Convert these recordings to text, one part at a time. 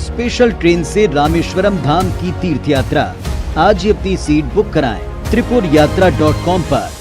Special train से रामेश्वरम धाम की तीर्थ यात्रा। आज ही अपनी सीट बुक कराएं त्रिपुरयात्रा.com पर।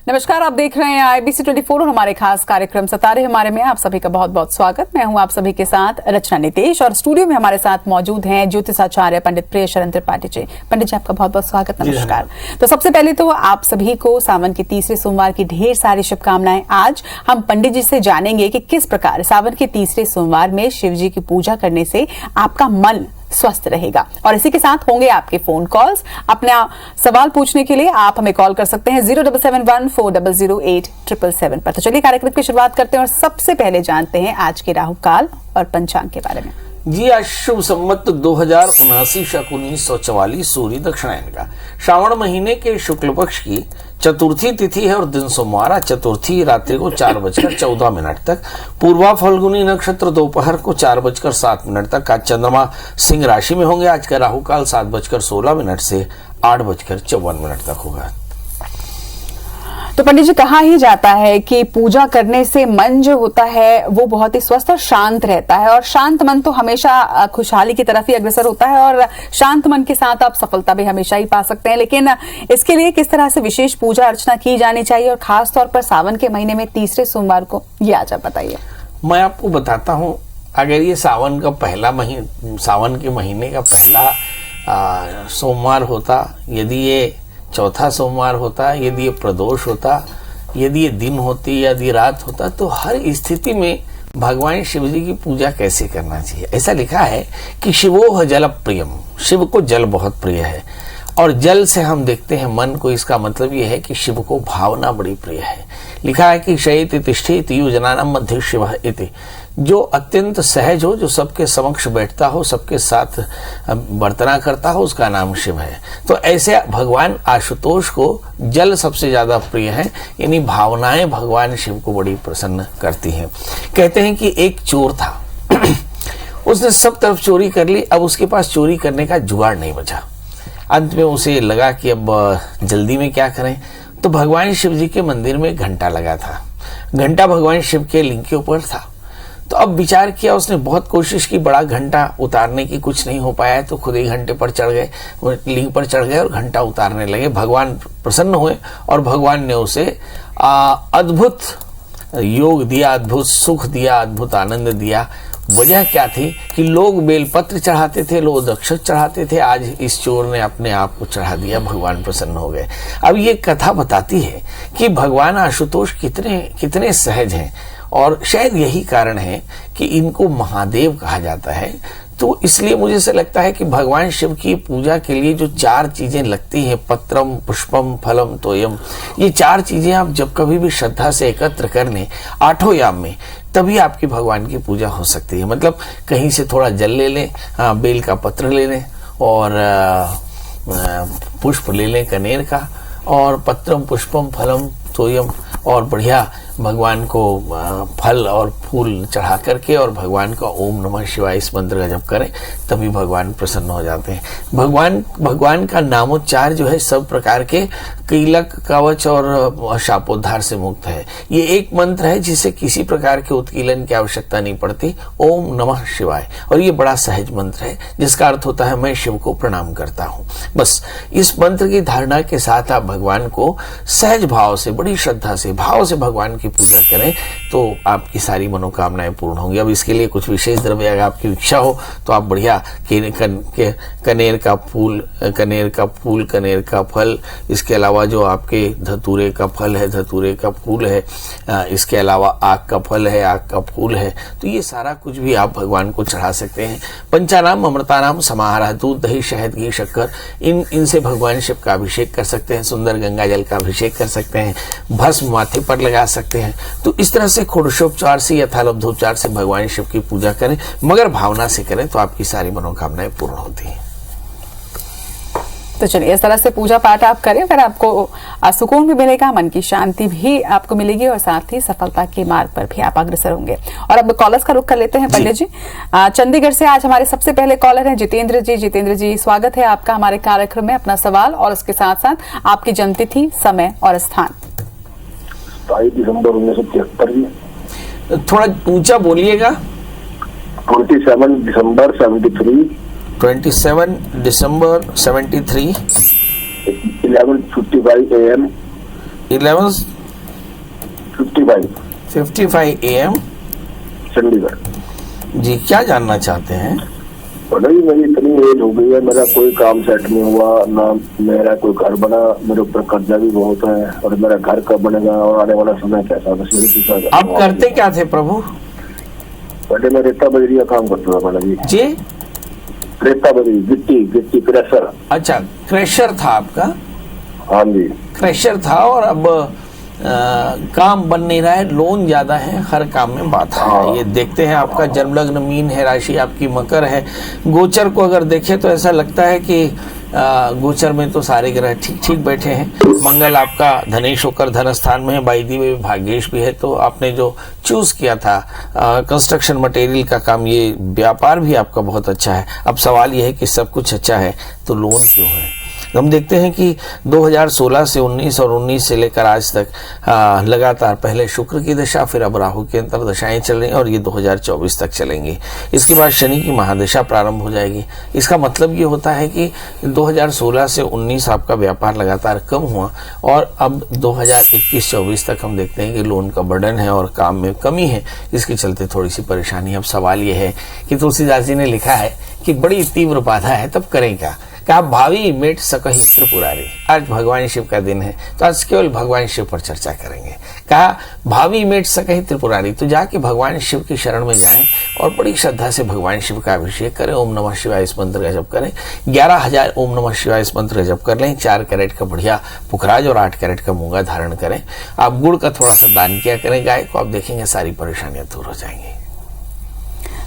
नमस्कार, आप देख रहे हैं IBC 24 और हमारे खास कार्यक्रम सितारे हमारे में आप सभी का बहुत बहुत स्वागत। मैं हूं आप सभी के साथ रचना नितेश और स्टूडियो में हमारे साथ मौजूद हैं ज्योतिषाचार्य पंडित प्रियशरण त्रिपाठी जी। पंडित जी, आपका बहुत बहुत स्वागत, नमस्कार। तो सबसे पहले तो आप सभी को सावन के तीसरे सोमवार की ढेर सारी शुभकामनाएं। आज हम पंडित जी से जानेंगे कि किस प्रकार सावन के तीसरे सोमवार में शिव जी की पूजा करने से आपका मन स्वस्थ रहेगा। और इसी के साथ होंगे आपके फोन कॉल्स। अपना सवाल पूछने के लिए आप हमें कॉल कर सकते हैं 0771400877 पर। तो चलिए कार्यक्रम की शुरुआत करते हैं और सबसे पहले जानते हैं आज के राहु काल और पंचांग के बारे में। जी, आज शुभ संवत 2079 शक 1944 सूर्य दक्षिणायन का श्रावण महीने के शुक्ल पक्ष की चतुर्थी तिथि है और दिन सोमवार। चतुर्थी रात्रि को 4:14 तक, पूर्वा फाल्गुनी नक्षत्र दोपहर को 4:07 तक। आज चंद्रमा सिंह राशि में होंगे। आज का राहु काल 7:16 से 8:54 तक होगा। तो पंडित जी, कहा ही जाता है कि पूजा करने से मन जो होता है वो बहुत ही स्वस्थ और शांत रहता है, और शांत मन तो हमेशा खुशहाली की तरफ ही अग्रसर होता है, और शांत मन के साथ आप सफलता भी हमेशा ही पा सकते हैं। लेकिन इसके लिए किस तरह से विशेष पूजा अर्चना की जानी चाहिए, और खास तौर पर सावन के महीने में तीसरे सोमवार को, ये आज आप बताइए। मैं आपको बताता हूँ, अगर ये सावन के महीने का पहला सोमवार होता, यदि ये चौथा सोमवार होता, यदि ये प्रदोष होता, यदि ये दिन होती, यदि रात होता, तो हर स्थिति में भगवान शिव जी की पूजा कैसे करना चाहिए। ऐसा लिखा है कि शिवोह जल प्रियम, शिव को जल बहुत प्रिय है, और जल से हम देखते हैं मन को। इसका मतलब यह है कि शिव को भावना बड़ी प्रिय है। लिखा है कि शयति तिष्ठति योजनानां मध्य शिवः इति, जो अत्यंत सहज हो, जो सबके समक्ष बैठता हो, सबके साथ वर्तना करता हो, उसका नाम शिव है। तो ऐसे भगवान आशुतोष को जल सबसे ज्यादा प्रिय है, यानी भावनाएं भगवान शिव को बड़ी प्रसन्न करती हैं। कहते हैं कि एक चोर था उसने सब तरफ चोरी कर ली, अब उसके पास चोरी करने का जुगाड़ नहीं बचा। अंत में उसे लगा कि अब जल्दी में क्या करें, तो भगवान शिव जी के मंदिर में घंटा लगा था। घंटा भगवान शिव के लिंग के ऊपर था। तो अब विचार किया उसने, बहुत कोशिश की, बड़ा घंटा उतारने की, कुछ नहीं हो पाया, तो खुद ही घंटे पर चढ़ गए, लिंग पर चढ़ गए और घंटा उतारने लगे। भगवान प्रसन्न हुए और भगवान ने उसे अद्भुत योग दिया, अद्भुत सुख दिया, अद्भुत आनंद दिया। वजह क्या थी कि लोग बेलपत्र चढ़ाते थे, लोग दक्षिण चढ़ाते थे, आज इस चोर ने अपने आप को चढ़ा दिया, भगवान प्रसन्न हो गए। अब ये कथा बताती है कि भगवान आशुतोष कितने सहज हैं, और शायद यही कारण है कि इनको महादेव कहा जाता है। तो इसलिए मुझे ऐसा लगता है कि भगवान शिव की पूजा के लिए जो 4 चीजें लगती हैं, पत्रम पुष्पम फलम तोयम, ये 4 चीजें आप जब कभी भी श्रद्धा से एकत्र कर लें 8 याम में, तभी आपकी भगवान की पूजा हो सकती है। मतलब कहीं से थोड़ा जल ले लें, बेल का पत्र ले लें, और पुष्प ले लें कनेर का, और पत्रम पुष्पम फलम तोयम, और बढ़िया भगवान को फल और फूल चढ़ा करके और भगवान का ओम नमः शिवाय इस मंत्र का जप करें, तभी भगवान प्रसन्न हो जाते हैं। भगवान का नामोच्चार जो है सब प्रकार के कीलक कवच और शापोद्धार से मुक्त है। ये एक मंत्र है जिसे किसी प्रकार के उत्कीलन की आवश्यकता नहीं पड़ती, ओम नमः शिवाय, और ये बड़ा सहज मंत्र है जिसका अर्थ होता है मैं शिव को प्रणाम करता हूँ। बस इस मंत्र की धारणा के साथ आप भगवान को सहज भाव से, बड़ी श्रद्धा से, भाव से भगवान की पूजा करें, तो आपकी सारी मनोकामनाएं पूर्ण होंगी। अब इसके लिए कुछ विशेष द्रव्य अगर आपकी इच्छा हो तो आप बढ़िया कनेर का फूल, कनेर का फल, इसके अलावा जो आपके धतूरे का फल है, धतूरे का फूल है, इसके अलावा आग का फल है, आग का फूल है, तो ये सारा कुछ भी आप भगवान को चढ़ा सकते हैं। पंचानाम अमृतानाम समाहारा, दूध दही शहद घी शक्कर, इनसे भगवान शिव का अभिषेक कर सकते हैं, सुंदर गंगा जल का अभिषेक कर सकते हैं, भस्म माथे पर लगा सकते हैं। तो इस तरह से षोडशोपचार से, यथालब्धोपचार से भगवान शिव की पूजा करें, मगर भावना से करें, तो आपकी सारी मनोकामनाएं पूर्ण होती हैं। तो चलिए इस तरह से पूजा पाठ आप करें, फिर आपको सुकून भी मिलेगा, मन की शांति भी आपको मिलेगी और साथ ही सफलता के मार्ग पर भी आप अग्रसर होंगे। और अब कॉलर्स का रुख कर लेते हैं पंडित जी। चंडीगढ़ से आज हमारे सबसे पहले कॉलर हैं जितेंद्र जी। जितेंद्र जी, स्वागत है आपका हमारे कार्यक्रम में। अपना सवाल और उसके साथ साथ आपकी जन्मतिथि, समय और स्थान। 27 दिसंबर 1973। थोड़ा ऊंचा बोलिएगा। 27 दिसंबर 73। 27 दिसंबर 73। 11:55 AM। 11:55 AM, चंडीगढ़। जी, क्या जानना चाहते हैं? नहीं, मेरी इतनी एज हो गई है, मेरा कोई काम सेट नहीं हुआ, ना मेरा कोई घर बना, मेरे ऊपर कर्जा भी बहुत है, और मेरा घर कब बनेगा और आने वाला समय कैसा? बस मेरी पूछा। आप करते क्या थे प्रभु? पहले मैं रेता बजरी का काम करता था मैडम जी। रेता बजरी, गिट्टी क्रेशर। अच्छा, क्रेशर था आपका? हाँ जी। क्रेशर था, और अब काम बन नहीं रहा है, लोन ज्यादा है, हर काम में बाधा है। ये देखते हैं आपका जन्म लग्न मीन है, राशि आपकी मकर है। गोचर को अगर देखें तो ऐसा लगता है कि गोचर में तो सारे ग्रह ठीक ठीक बैठे हैं। मंगल आपका धनेश होकर धन स्थान में है, बाईदी में भाग्येश भी है। तो आपने जो चूज किया था कंस्ट्रक्शन मटेरियल का काम, ये व्यापार भी आपका बहुत अच्छा है। अब सवाल यह है कि सब कुछ अच्छा है तो लोन क्यों है? हम देखते हैं कि 2016 से 19 और 19 से लेकर आज तक लगातार पहले शुक्र की दशा, फिर अब राहु की अंतर दशाएं चल रही हैं और ये 2024 तक चलेंगी। इसके बाद शनि की महादशा प्रारंभ हो जाएगी। इसका मतलब ये होता है कि 2016 से 19 आपका व्यापार लगातार कम हुआ और अब 2021-24 तक हम देखते हैं कि लोन का बर्डन है और काम में कमी है। इसके चलते थोड़ी सी परेशानी। अब सवाल ये है कि तुलसीदास जी ने लिखा है कि बड़ी तीव्र बाधा है, तब करें क्या? कहा भावी मेट सकहि त्रिपुरारी। आज भगवान शिव का दिन है तो आज केवल भगवान शिव पर चर्चा करेंगे। कहा भावी मेट सकहि त्रिपुरारी, तो जाके भगवान शिव की शरण में जाएं और बड़ी श्रद्धा से भगवान शिव का अभिषेक करें। ओम नमः शिवाय इस मंत्र का जप करें। 11,000 ओम नमः शिवाय इस मंत्र का जप कर लें। 4 कैरेट का बढ़िया पुखराज और 8 कैरेट का मूंगा धारण करें। आप गुड़ का थोड़ा सा दान किया करें गाय को, आप देखेंगे सारी परेशानियां दूर हो जाएंगी।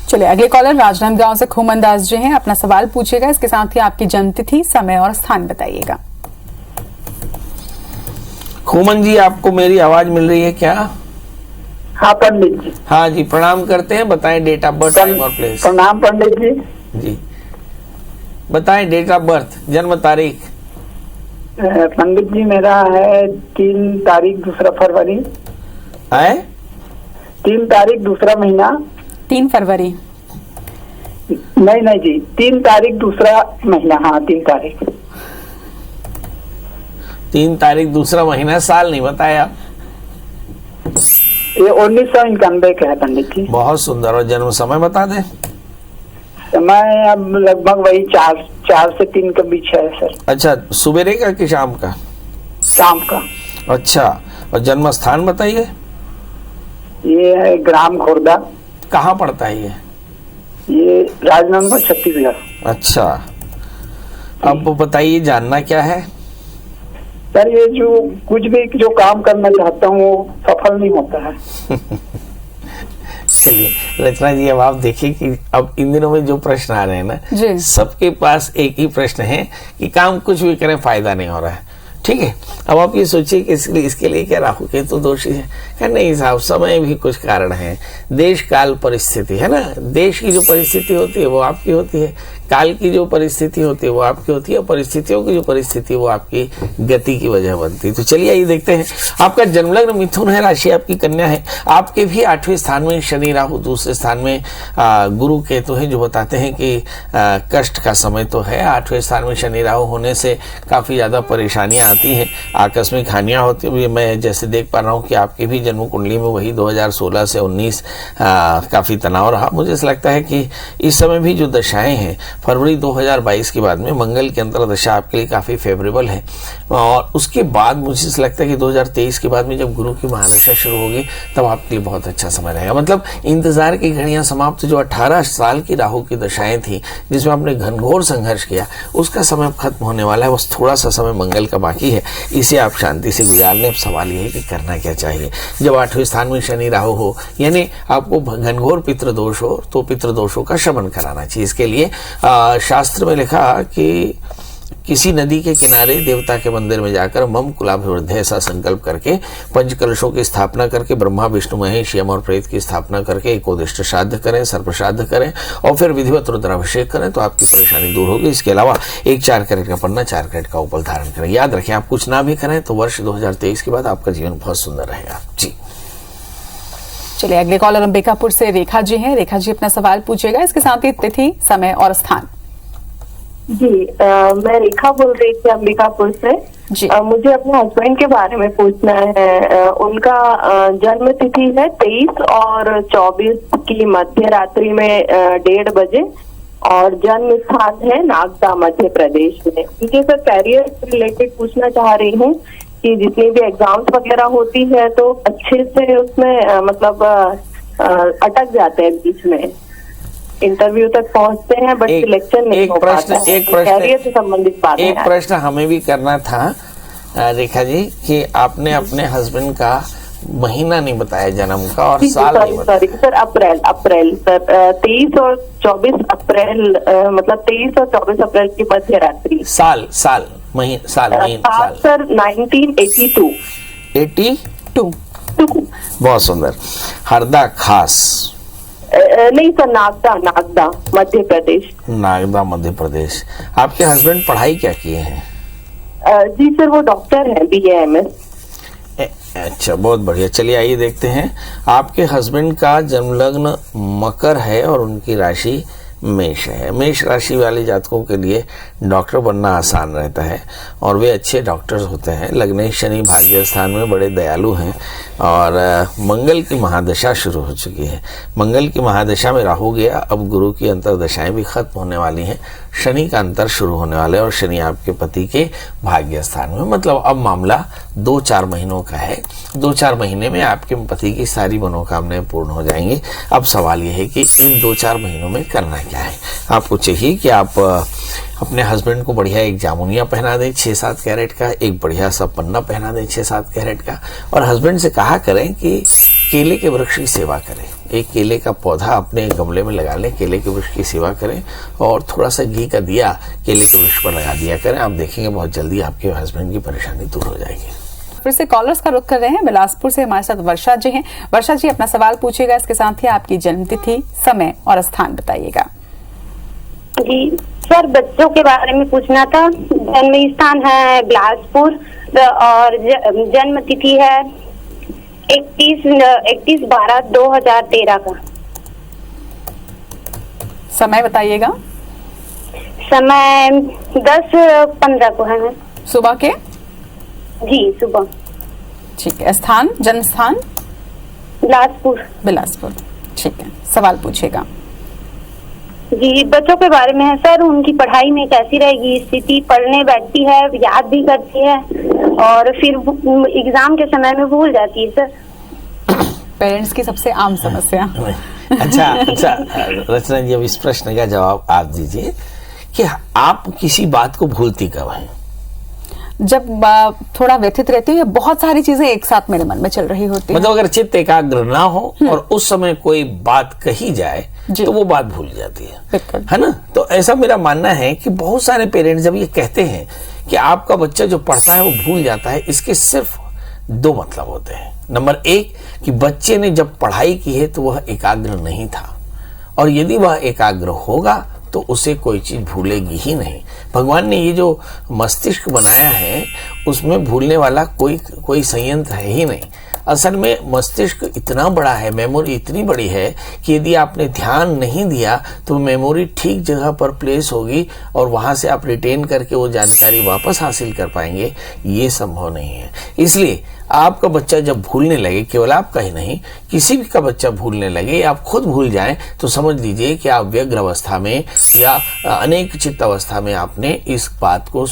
चलिए अगले कॉलर राजनांदगांव से खूमन दास जी हैं। अपना सवाल पूछिएगा, इसके साथ ही आपकी जन्मतिथि, समय और स्थान बताइएगा। खूमन जी, आपको मेरी आवाज मिल रही है क्या? हाँ पंडित जी। हाँ जी, प्रणाम करते हैं। बताएं डेट ऑफ बर्थ, टाइम और प्लेस। प्रणाम पंडित जी। जी बताएं डेट ऑफ बर्थ, जन्म तारीख। पंडित जी मेरा है 3 तारीख 2 फरवरी। है 3 तारीख 2 महीना। 3 फरवरी? नहीं जी, 3 तारीख 2 महीना। हाँ 3 तारीख। 3 तारीख 2 महीना, साल नहीं बताया। ये 1991 का है पंडित जी। बहुत सुंदर। और जन्म समय बता दें। समय अब लगभग वही 4 से 3 के बीच है सर। अच्छा, सुबेरे का कि शाम का? शाम का। अच्छा, और जन्म स्थान बताइए। ये है ग्राम खोर्दा। कहाँ पड़ता है ये राजनांदगांव, छत्तीसगढ़। अच्छा, अब बताइए जानना क्या है? सर ये जो कुछ भी जो काम करना चाहता हूँ वो सफल नहीं होता है। चलिए रचना जी, अब आप देखिए कि अब इन दिनों में जो प्रश्न आ रहे हैं ना, सबके पास एक ही प्रश्न है कि काम कुछ भी करें फायदा नहीं हो रहा है। ठीक है, अब आप ये सोचिए कि इसके लिए क्या राहु केतु दोषी है? नहीं साहब, समय भी कुछ कारण है, देश काल परिस्थिति है ना। देश की जो परिस्थिति होती है वो आपकी होती है, काल की जो परिस्थिति होती है वो आपकी होती है, और परिस्थितियों की जो परिस्थिति वो आपकी गति की वजह बनती है। तो चलिए ये देखते हैं। आपका जन्मलग्न मिथुन है, राशि आपकी कन्या है। आपके भी 8वें स्थान में शनि राहु, दूसरे स्थान में गुरु केतु है, जो बताते हैं कि कष्ट का समय तो है। 8वें स्थान में शनि राहु होने से काफी ज्यादा परेशानियां आती हैं, आकस्मिक हानियां होती है। मैं जैसे देख पा रहा हूँ कि आपकी भी जन्म कुंडली में वही 2016 से 19 काफी तनाव रहा। मुझे ऐसा लगता है कि इस समय भी जो दशाएं हैं, फरवरी 2022 के बाद में मंगल की अंतर्दशा आपके लिए काफी फेवरेबल है, और उसके बाद मुझे ऐसा लगता है कि 2023 के बाद में जब गुरु की महादशा शुरू होगी तब आपके लिए बहुत अच्छा समय रहेगा। मतलब इंतजार की घड़ियां समाप्त, जो 18 साल की राहु की दशाएं थी जिसमें आपने घनघोर संघर्ष किया, उसका समय अब खत्म होने वाला है। बस थोड़ा सा समय मंगल का बाकी है, इसे आप शांति से गुजार लें। अब सवाल यह है कि करना क्या चाहिए। जब 8वें स्थान में शनि राहु हो, यानी आपको घनघोर पितृदोष हो, तो पितृदोषों का शमन कराना चाहिए। इसके लिए शास्त्र में लिखा कि किसी नदी के किनारे देवता के मंदिर में जाकर मम कुलाभिवृद्धि ऐसा संकल्प करके पंच कलशों की स्थापना करके ब्रह्मा विष्णु महेश यम और प्रेत की स्थापना करके एकोदिष्ट श्राद्ध करें, सर्प श्राद्ध करें और फिर विधिवत रुद्राभिषेक करें तो आपकी परेशानी दूर होगी। इसके अलावा एक 4 कैरेट का पन्ना, 4 कैरेट का उपल धारण करें। याद रखें, आप कुछ ना भी करें तो वर्ष 2023 के बाद आपका जीवन बहुत सुंदर रहेगा जी। चलिए अगले कॉलर अंबिकापुर से रेखा जी हैं। रेखा जी अपना सवाल पूछिएगा, इसके साथ ही तिथि, समय और स्थान। जी मैं रेखा बोल रही थी अंबिकापुर से जी। मुझे अपने हस्बैंड के बारे में पूछना है। उनका जन्म तिथि है 23 और 24 की मध्य रात्रि में 1:30 बजे और जन्म स्थान है नागदा मध्य प्रदेश में। मुझे सर कैरियर रिलेटेड पूछना चाह रही हूँ कि जितनी भी एग्जाम्स वगैरह होती है तो अच्छे से उसमें मतलब अटक जाते हैं बीच में, इंटरव्यू तक पहुंचते हैं बट सिलेक्शन नहीं हो पाता है। कैरियर से संबंधित बात है। एक प्रश्न हमें भी करना था रेखा जी कि आपने अपने हस्बैंड का महीना नहीं बताया जन्म का और साल नहीं बताया। सॉरी सर, अप्रैल सर 23 और 24 अप्रैल मतलब 23 और 24 अप्रैल की मध्य रात्रि। साल सर 1982। 82 बहुत सुंदर। हरदा खास नहीं सर, नागदा मध्य प्रदेश। नागदा मध्य प्रदेश। आपके हस्बैंड पढ़ाई क्या किए हैं? जी सर वो डॉक्टर हैं, BA MS। अच्छा बहुत बढ़िया। चलिए आइए देखते हैं। आपके हस्बैंड का जन्म लग्न मकर है और उनकी राशि मेष है। मेष राशि वाले जातकों के लिए डॉक्टर बनना आसान रहता है और वे अच्छे डॉक्टर्स होते हैं। लग्न शनि भाग्य स्थान में बड़े दयालु हैं और मंगल की महादशा शुरू हो चुकी है। मंगल की महादशा में राहु गया, अब गुरु की अंतर्दशाएं भी खत्म होने वाली हैं। शनि का अंतर शुरू होने वाला है और शनि आपके पति के भाग्य स्थान में, मतलब अब मामला 2-4 महीनों का है। 2-4 महीने में आपके पति की सारी मनोकामनाएं पूर्ण हो जाएंगी। अब सवाल यह है कि इन 2-4 महीनों में करना क्या है। आपको चाहिए कि आप अपने हस्बैंड को बढ़िया एक जामुनिया पहना दें 6-7 कैरेट का, एक बढ़िया सा पन्ना पहना दें 6-7 कैरेट का और हस्बैंड से कहा करें कि केले के वृक्ष की सेवा करें। एक केले का पौधा अपने गमले में लगा लें, केले के वृक्ष की सेवा करें और थोड़ा सा घी का दिया केले के वृक्ष पर लगा दिया करें। आप देखेंगे बहुत जल्दी आपके हस्बैंड की परेशानी दूर हो जाएगी। फिर से कॉलर्स का रुख कर रहे हैं। बिलासपुर से हमारे साथ वर्षा जी हैं। वर्षा जी अपना सवाल पूछिएगा, इसके साथ ही आपकी जन्मतिथि, समय और स्थान बताइएगा। जी सर बच्चों के बारे में पूछना था। जन्म स्थान है बिलासपुर और जन्म तिथि है 31/12/2013 का। समय बताइएगा। समय 10:15 को है। सुबह के? जी सुबह। ठीक है। स्थान, जन्म स्थान? बिलासपुर। ठीक है, सवाल पूछिएगा। जी बच्चों के बारे में है सर, उनकी पढ़ाई में कैसी रहेगी स्थिति? पढ़ने बैठती है, याद भी करती है और फिर एग्जाम के समय में भूल जाती है सर। पेरेंट्स की सबसे आम समस्या। अच्छा रचना जी, अब इस प्रश्न का जवाब आप दीजिए कि आप किसी बात को भूलती कब हैं? जब थोड़ा व्यथित रहती है, बहुत सारी चीजें एक साथ मेरे मन में चल रही होती है। मतलब अगर चित्त एकाग्र ना हो और उस समय कोई बात कही जाए तो वो बात भूल जाती है ना? तो ऐसा मेरा मानना है कि बहुत सारे पेरेंट्स जब ये कहते हैं कि आपका बच्चा जो पढ़ता है वो भूल जाता है, इसके सिर्फ 2 मतलब होते हैं। नंबर 1 कि बच्चे ने जब पढ़ाई की है तो वह एकाग्र नहीं था और यदि वह एकाग्र होगा तो उसे कोई चीज भूलेगी ही नहीं। भगवान ने ये जो मस्तिष्क बनाया है उसमें भूलने वाला कोई संयंत्र है ही नहीं। असल में मस्तिष्क इतना बड़ा है, मेमोरी इतनी बड़ी है कि यदि आपने ध्यान नहीं दिया तो मेमोरी ठीक जगह पर प्लेस होगी और वहां से आप रिटेन करके वो जानकारी वापस हासिल कर पाएंगे, ये संभव नहीं है। इसलिए आपका बच्चा जब भूलने लगे, केवल आपका ही नहीं किसी भी का बच्चा भूलने लगे या आप खुद भूल जाएं, तो समझ लीजिए कि आप व्यग्र अवस्था में या अनेक चित्त अवस्था में आपने इस बात को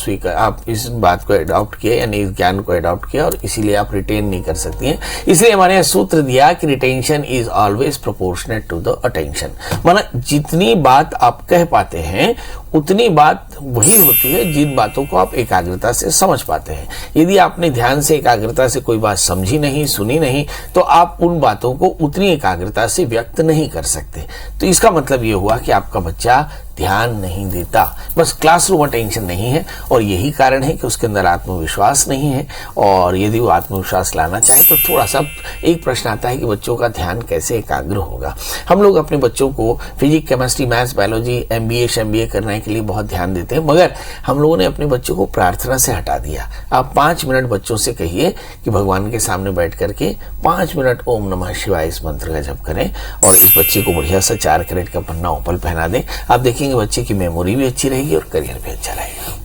अडॉप्ट किया, यानी इस ज्ञान को अडॉप्ट किया और इसीलिए आप रिटेन नहीं कर सकती हैं। इसलिए हमारे यहाँ सूत्र दिया कि retention is always proportionate to the attention. माना जितनी बात आप कह पाते हैं उतनी बात वही होती है जिन बातों को आप एकाग्रता से समझ पाते हैं। यदि आपने ध्यान से एकाग्रता से कोई बात समझी नहीं, सुनी नहीं, तो आप उन बातों को उतनी एकाग्रता से व्यक्त नहीं कर सकते। तो इसका मतलब ये हुआ कि आपका बच्चा ध्यान नहीं देता, बस क्लासरूम अटेंशन नहीं है, और यही कारण है कि उसके अंदर आत्मविश्वास नहीं है। और यदि वो आत्मविश्वास लाना चाहे तो थोड़ा सा एक प्रश्न आता है कि बच्चों का ध्यान कैसे एकाग्र होगा। हम लोग अपने बच्चों को physics, chemistry, maths, biology, MBA MBA करने के लिए बहुत ध्यान देते हैं, मगर हम लोगों ने अपने बच्चों को प्रार्थना से हटा दिया। आप 5 मिनट बच्चों से कहिए कि भगवान के सामने बैठ करके 5 मिनट ओम नमः शिवाय इस मंत्र का जप करें, और इस बच्चे को बढ़िया सा 4 कैरेट का पन्ना ओपल पहना दें। आप देखेंगे बच्चे की मेमोरी भी अच्छी रहेगी और करियर भी अच्छा रहेगा।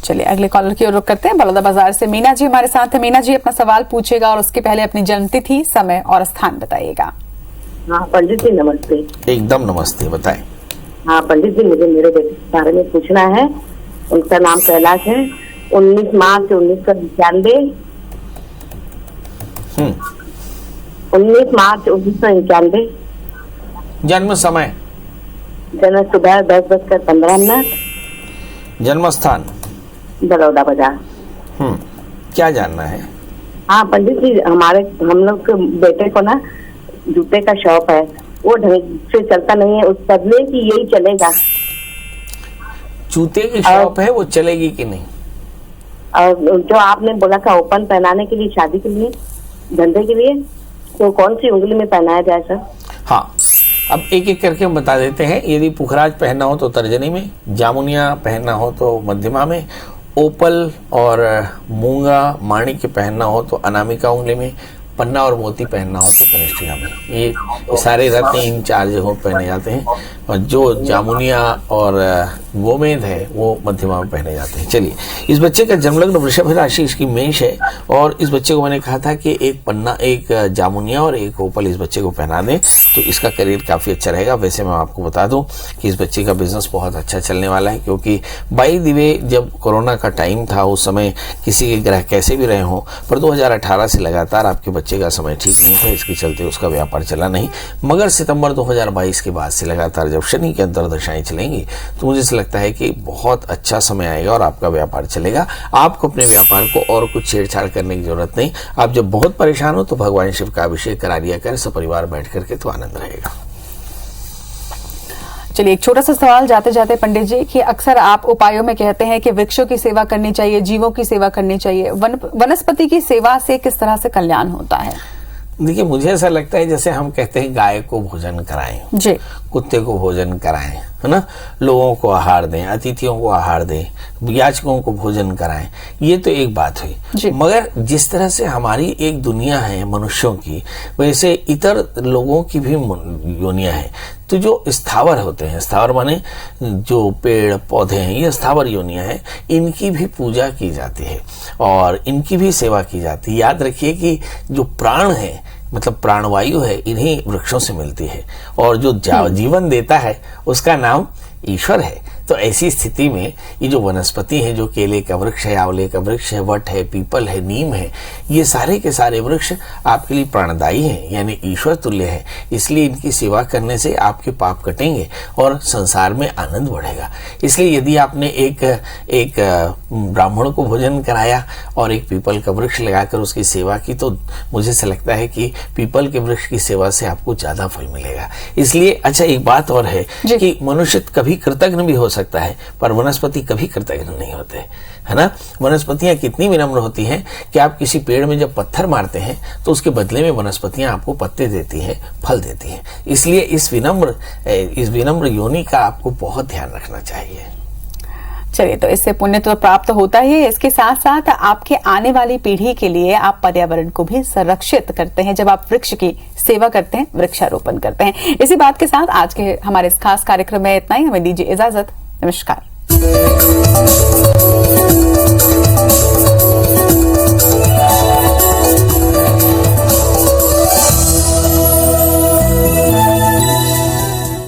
चलिए अगले कॉलर की ओर रुख करते हैं। बड़ौदा बाजार से मीना जी हमारे साथ है। मीना जी अपना सवाल पूछेगा और उसके पहले अपनी जन्मतिथि, समय और स्थान बताइएगा। हाँ पंडित जी नमस्ते। एकदम नमस्ते, बताएं। हाँ पंडित जी, मुझे मेरे बेटे के बारे में पूछना है। उनका नाम कैलाश है। 19 मार्च 1991। 19 मार्च 1991। जन्म समय? जन्म सुबह 10:15। जन्म स्थान? बड़ौदा बाजार। क्या जानना है? हाँ पंडित जी, हम लोग के बेटे को ना जूते का शॉप है, वो ढंग से चलता नहीं है, उस बदले की यही चलेगा। जूते की शॉप है, वो चलेगी कि नहीं? और जो आपने बोला था ओपन पहनाने के लिए, शादी के लिए, धंधे के लिए, तो कौन सी उंगली में पहनाया जाए सर? हाँ, अब एक एक करके हम बता देते हैं। यदि पुखराज पहनना हो तो तर्जनी में, जामुनिया पहनना हो तो मध्यमा में, ओपल और मूंगा माणिक्य पहनना हो तो अनामिका उंगली में, पन्ना और मोती पहनना हो तो कनिष्ठिका में। ये सारे रत्न इन 4 जगहों पहने जाते हैं, और जो जामुनिया और गोमेद है वो मध्यमा में पहने जाते हैं। चलिए, इस बच्चे का जन्मलग्न वृषभ राशि, इसकी मेष है, और इस बच्चे को मैंने कहा था कि एक पन्ना, एक जामुनिया और एक ओपल इस बच्चे को पहना दें तो इसका करियर काफ़ी अच्छा रहेगा। वैसे मैं आपको बता दूं कि इस बच्चे का बिजनेस बहुत अच्छा चलने वाला है, क्योंकि बाई द वे जब कोरोना का टाइम था उस समय किसी के ग्रह कैसे भी रहे हों, पर 2018 से लगातार आपके बच्चे का समय ठीक नहीं था, इसके चलते उसका व्यापार चला नहीं। मगर सितंबर 2022 के बाद से लगातार जब शनि की अंतर्दशाएं चलेंगी तो मुझे ऐसा लगता है कि बहुत अच्छा समय आएगा और आपका व्यापार चलेगा। आपको अपने व्यापार को और कुछ छेड़छाड़ करने की जरूरत नहीं। आप जब बहुत परेशान हो तो भगवान शिव का अभिषेक करा लिया करें, सपरिवार बैठ करके, तो आनंद रहेगा। चलिए एक छोटा सा सवाल जाते जाते पंडित जी, कि अक्सर आप उपायों में कहते हैं कि वृक्षों की सेवा करनी चाहिए, जीवों की सेवा करनी चाहिए, वनस्पति की सेवा से किस तरह से कल्याण होता है? देखिए, मुझे ऐसा लगता है जैसे हम कहते हैं गाय को भोजन कराएं जी, कुत्ते को भोजन कराएं, है ना, लोगों को आहार दें, अतिथियों को आहार दें, याचकों को भोजन कराएं, ये तो एक बात हुई। मगर जिस तरह से हमारी एक दुनिया है मनुष्यों की, वैसे इतर लोगों की भी योनियां हैं। तो जो स्थावर होते हैं, स्थावर माने जो पेड़ पौधे हैं, ये स्थावर योनियां हैं, इनकी भी पूजा की जाती है और इनकी भी सेवा की जाती है। याद रखिए कि जो प्राण है, मतलब प्राणवायु है, इन्हीं वृक्षों से मिलती है, और जो जीवन देता है उसका नाम ईश्वर है। तो ऐसी स्थिति में ये जो वनस्पति है, जो केले का वृक्ष है, आंवले का वृक्ष है, वट है, पीपल है, नीम है, ये सारे के सारे वृक्ष आपके लिए प्राणदायी हैं, यानी ईश्वर तुल्य है। इसलिए इनकी सेवा करने से आपके पाप कटेंगे और संसार में आनंद बढ़ेगा। इसलिए यदि आपने एक ब्राह्मण को भोजन कराया और एक पीपल का वृक्ष लगाकर उसकी सेवा की, तो मुझे ऐसा लगता है कि पीपल के वृक्ष की सेवा से आपको ज्यादा फल मिलेगा। इसलिए अच्छा, एक बात और है कि मनुष्य कभी कृतज्ञ भी हो सकता है, पर वनस्पति कभी कृतज्ञ नहीं होते, है ना। वनस्पतियां कितनी विनम्र होती हैं कि आप किसी पेड़ में जब पत्थर मारते हैं तो उसके बदले में वनस्पतियां आपको पत्ते देती हैं, फल देती हैं। इसलिए इस विनम्र योनि का आपको बहुत ध्यान रखना चाहिए। चलिए, तो इससे पुण्य तो प्राप्त होता ही है, इसके साथ साथ आपके आने वाली पीढ़ी के लिए आप पर्यावरण को भी संरक्षित करते हैं जब आप वृक्ष की सेवा करते हैं, वृक्षारोपण करते हैं। इसी बात के साथ आज के हमारे इस खास कार्यक्रम में इतना ही। हमें दीजिए इजाजत। नमस्कार।